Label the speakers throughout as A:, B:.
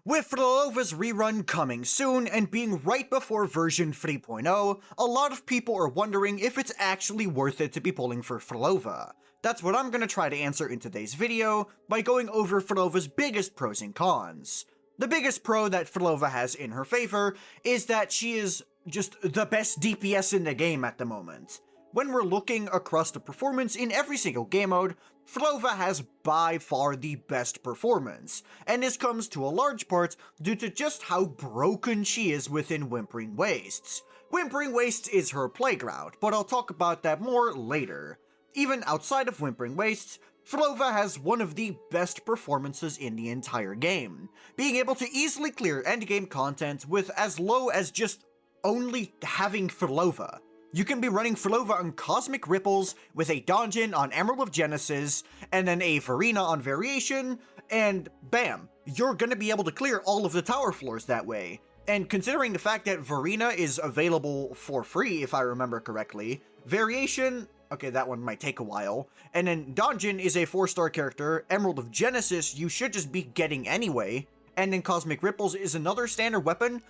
A: With Phrolova's rerun coming soon and being right before version 3.0, a lot of people are wondering if it's actually worth it to be pulling for Phrolova. That's what I'm going to try to answer in today's video by going over Phrolova's biggest pros and cons. The biggest pro that Phrolova has in her favor is that she is just the best DPS in the game at the moment. When we're looking across the performance in every single game mode, Phrolova has by far the best performance, and this comes to a large part due to just how broken she is within Whimpering Wastes. Whimpering Wastes is her playground, but I'll talk about that more later. Even outside of Whimpering Wastes, Phrolova has one of the best performances in the entire game, being able to easily clear endgame content with as low as just only having Phrolova. You can be running Phrolova on Cosmic Ripples with a Donjon on Emerald of Genesis, and then a Varina on Variation, and bam, you're gonna be able to clear all of the tower floors that way. And considering the fact that Varina is available for free, if I remember correctly, Variation, okay, that one might take a while, and then Donjon is a 4-star character, Emerald of Genesis you should just be getting anyway, and then Cosmic Ripples is another standard weapon.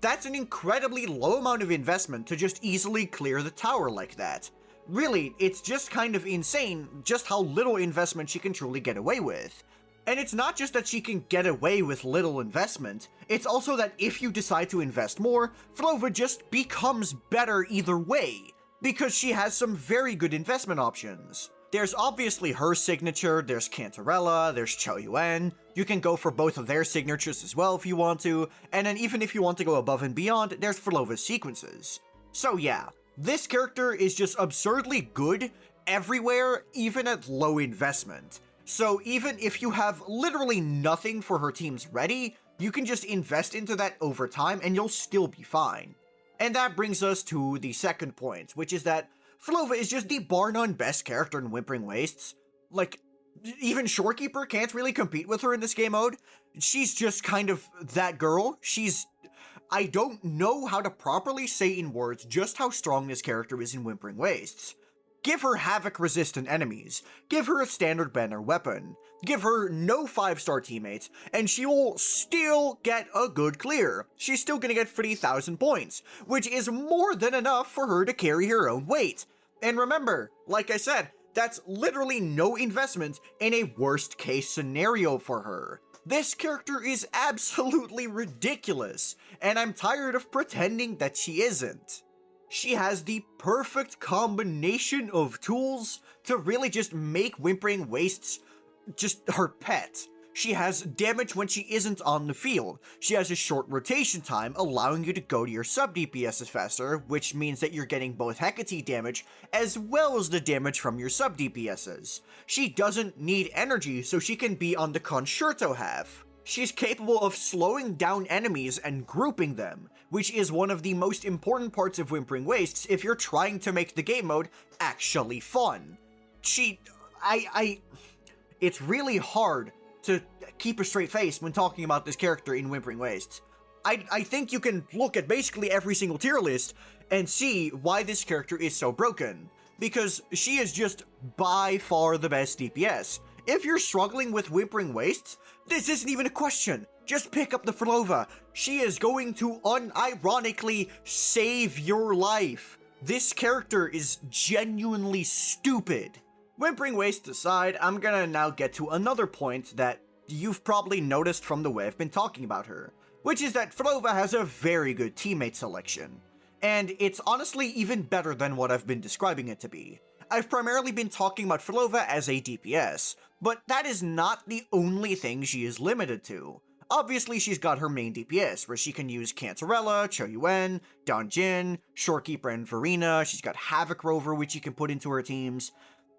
A: That's an incredibly low amount of investment to just easily clear the tower like that. Really, it's just kind of insane just how little investment she can truly get away with. And it's not just that she can get away with little investment, it's also that if you decide to invest more, Phrolova just becomes better either way, because she has some very good investment options. There's obviously her signature, there's Cantarella, there's Cho Yuen. You can go for both of their signatures as well if you want to, and then even if you want to go above and beyond, there's Phrolova's sequences. So yeah, this character is just absurdly good everywhere, even at low investment. So even if you have literally nothing for her teams ready, you can just invest into that over time and you'll still be fine. And that brings us to the second point, which is that Phrolova is just the bar none best character in Whimpering Wastes. Like, even Shorekeeper can't really compete with her in this game mode. She's just kind of that girl. I don't know how to properly say in words just how strong this character is in Whimpering Wastes. Give her Havoc-resistant enemies, give her a standard banner weapon, give her no 5-star teammates, and she will still get a good clear. She's still gonna get 3,000 points, which is more than enough for her to carry her own weight. And remember, like I said, that's literally no investment in a worst case scenario for her. This character is absolutely ridiculous, and I'm tired of pretending that she isn't. She has the perfect combination of tools to really just make Whimpering Wastes just her pet. She has damage when she isn't on the field. She has a short rotation time, allowing you to go to your sub DPSs faster, which means that you're getting both Hecate damage as well as the damage from your sub DPSs. She doesn't need energy, so she can be on the Concerto half. She's capable of slowing down enemies and grouping them, which is one of the most important parts of Whimpering Wastes if you're trying to make the game mode actually fun. It's really hard to keep a straight face when talking about this character in Whimpering Wastes. I think you can look at basically every single tier list and see why this character is so broken, because she is just by far the best DPS. If you're struggling with Whimpering Wastes, this isn't even a question. Just pick up the Phrolova. She is going to unironically save your life. This character is genuinely stupid. Whimpering Wastes aside, I'm gonna now get to another point that you've probably noticed from the way I've been talking about her, which is that Phrolova has a very good teammate selection. And it's honestly even better than what I've been describing it to be. I've primarily been talking about Phrolova as a DPS, but that is not the only thing she is limited to. Obviously, she's got her main DPS, where she can use Cantarella, Cho Yuen, Donjon, Shorekeeper, and Varina. She's got Havoc Rover, which she can put into her teams.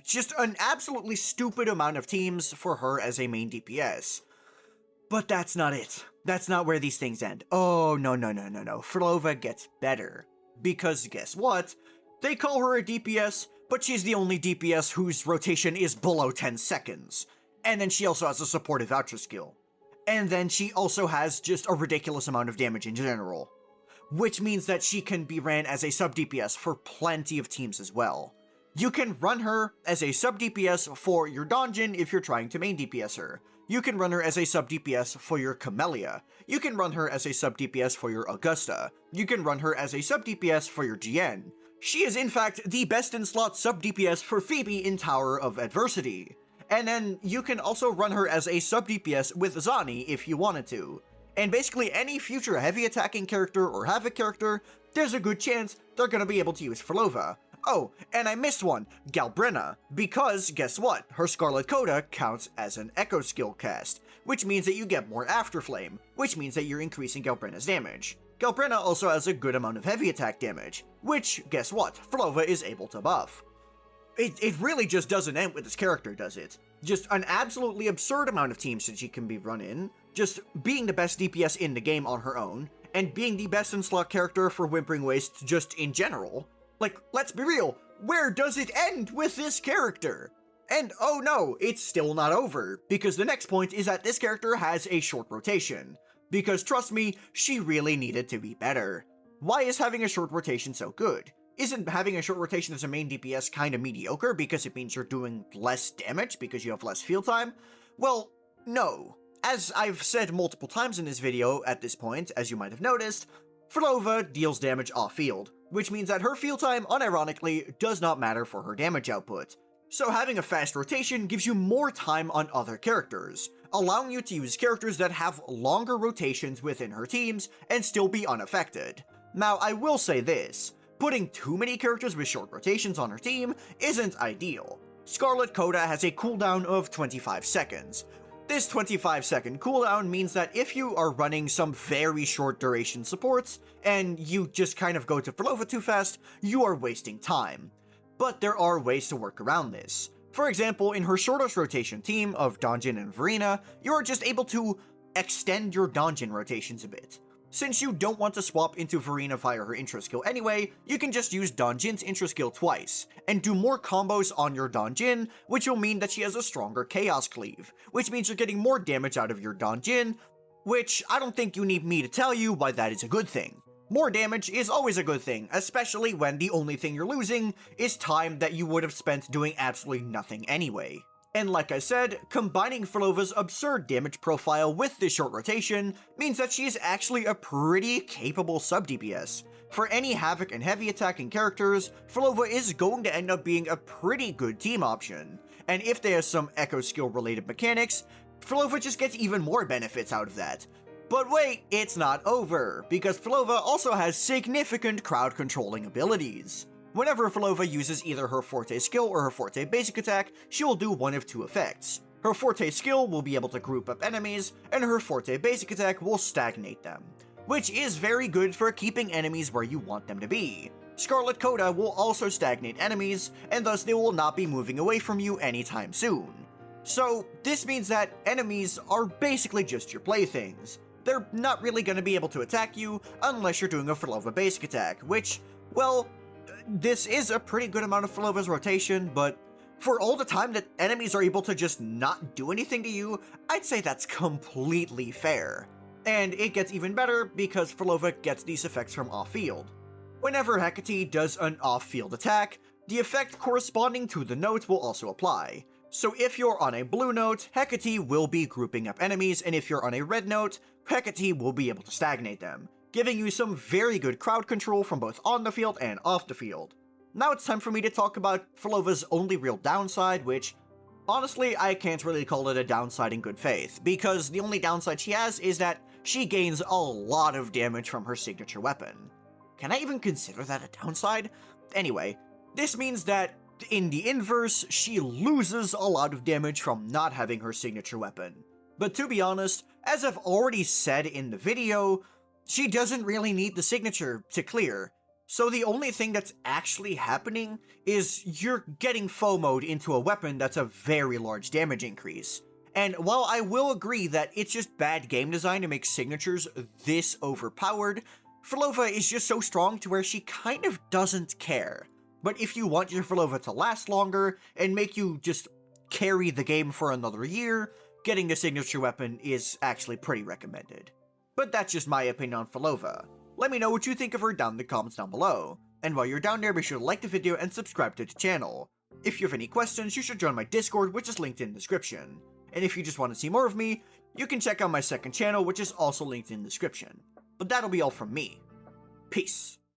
A: Just an absolutely stupid amount of teams for her as a main DPS. But that's not it. That's not where these things end. Oh, no. Phrolova gets better. Because guess what? They call her a DPS, but she's the only DPS whose rotation is below 10 seconds. And then she also has a supportive voucher skill. And then she also has just a ridiculous amount of damage in general. Which means that she can be ran as a sub DPS for plenty of teams as well. You can run her as a sub DPS for your Donjon if you're trying to main DPS her. You can run her as a sub-DPS for your Camellia. You can run her as a sub-DPS for your Augusta. You can run her as a sub-DPS for your Jian. She is in fact the best in slot sub-DPS for Phoebe in Tower of Adversity. And then you can also run her as a sub-DPS with Zani if you wanted to. And basically any future heavy attacking character or Havoc character, there's a good chance they're gonna be able to use Phrolova. Oh, and I missed one, Galbrenna, because guess what? Her Scarlet Coda counts as an Echo skill cast, which means that you get more Afterflame, which means that you're increasing Galbrenna's damage. Galbrenna also has a good amount of heavy attack damage, which, guess what? Phrolova is able to buff. It really just doesn't end with this character, does it? Just an absolutely absurd amount of teams that she can be run in, just being the best DPS in the game on her own, and being the best in slot character for Whimpering Waste just in general. Like, let's be real, where does it end with this character? And oh no, it's still not over, because the next point is that this character has a short rotation. Because trust me, she really needed to be better. Why is having a short rotation so good? Isn't having a short rotation as a main DPS kinda mediocre because it means you're doing less damage because you have less field time? Well, no. As I've said multiple times in this video at this point, as you might have noticed, Phrolova deals damage off-field, which means that her field time, unironically, does not matter for her damage output. So having a fast rotation gives you more time on other characters, allowing you to use characters that have longer rotations within her teams and still be unaffected. Now, I will say this, putting too many characters with short rotations on her team isn't ideal. Scarlet Coda has a cooldown of 25 seconds. This 25-second cooldown means that if you are running some very short duration supports, and you just kind of go to Phrolova too fast, you are wasting time. But there are ways to work around this. For example, in her shortest rotation team of Donjin and Verena, you are just able to extend your Donjin rotations a bit. Since you don't want to swap into Verena via her intro skill anyway, you can just use Donjin's intro skill twice, and do more combos on your Donjin, which will mean that she has a stronger Chaos Cleave, which means you're getting more damage out of your Donjin, which I don't think you need me to tell you why that is a good thing. More damage is always a good thing, especially when the only thing you're losing is time that you would have spent doing absolutely nothing anyway. And like I said, combining Phrolova's absurd damage profile with this short rotation means that she is actually a pretty capable sub-DPS. For any Havoc and heavy attacking characters, Phrolova is going to end up being a pretty good team option. And if they have some Echo skill related mechanics, Phrolova just gets even more benefits out of that. But wait, it's not over, because Phrolova also has significant crowd controlling abilities. Whenever Phrolova uses either her Forte skill or her Forte basic attack, she will do one of two effects. Her Forte skill will be able to group up enemies, and her Forte basic attack will stagnate them, which is very good for keeping enemies where you want them to be. Scarlet Coda will also stagnate enemies, and thus they will not be moving away from you anytime soon. So this means that enemies are basically just your playthings. They're not really going to be able to attack you unless you're doing a Phrolova basic attack, which, well, this is a pretty good amount of Phrolova's rotation, but for all the time that enemies are able to just not do anything to you, I'd say that's completely fair. And it gets even better because Phrolova gets these effects from off-field. Whenever Hecate does an off-field attack, the effect corresponding to the note will also apply. So if you're on a blue note, Hecate will be grouping up enemies, and if you're on a red note, Hecate will be able to stagnate them, giving you some very good crowd control from both on the field and off the field. Now it's time for me to talk about Phrolova's only real downside, which, honestly, I can't really call it a downside in good faith, because the only downside she has is that she gains a lot of damage from her signature weapon. Can I even consider that a downside? Anyway, this means that in the inverse, she loses a lot of damage from not having her signature weapon. But to be honest, as I've already said in the video, she doesn't really need the signature to clear. So the only thing that's actually happening is you're getting FOMO'd into a weapon that's a very large damage increase. And while I will agree that it's just bad game design to make signatures this overpowered, Phrolova is just so strong to where she kind of doesn't care. But if you want your Phrolova to last longer and make you just carry the game for another year, getting the signature weapon is actually pretty recommended. But that's just my opinion on Phrolova. Let me know what you think of her down in the comments down below. And while you're down there, be sure to like the video and subscribe to the channel. If you have any questions, you should join my Discord, which is linked in the description. and if you just want to see more of me, you can check out my second channel, which is also linked in the description. But that'll be all from me. Peace.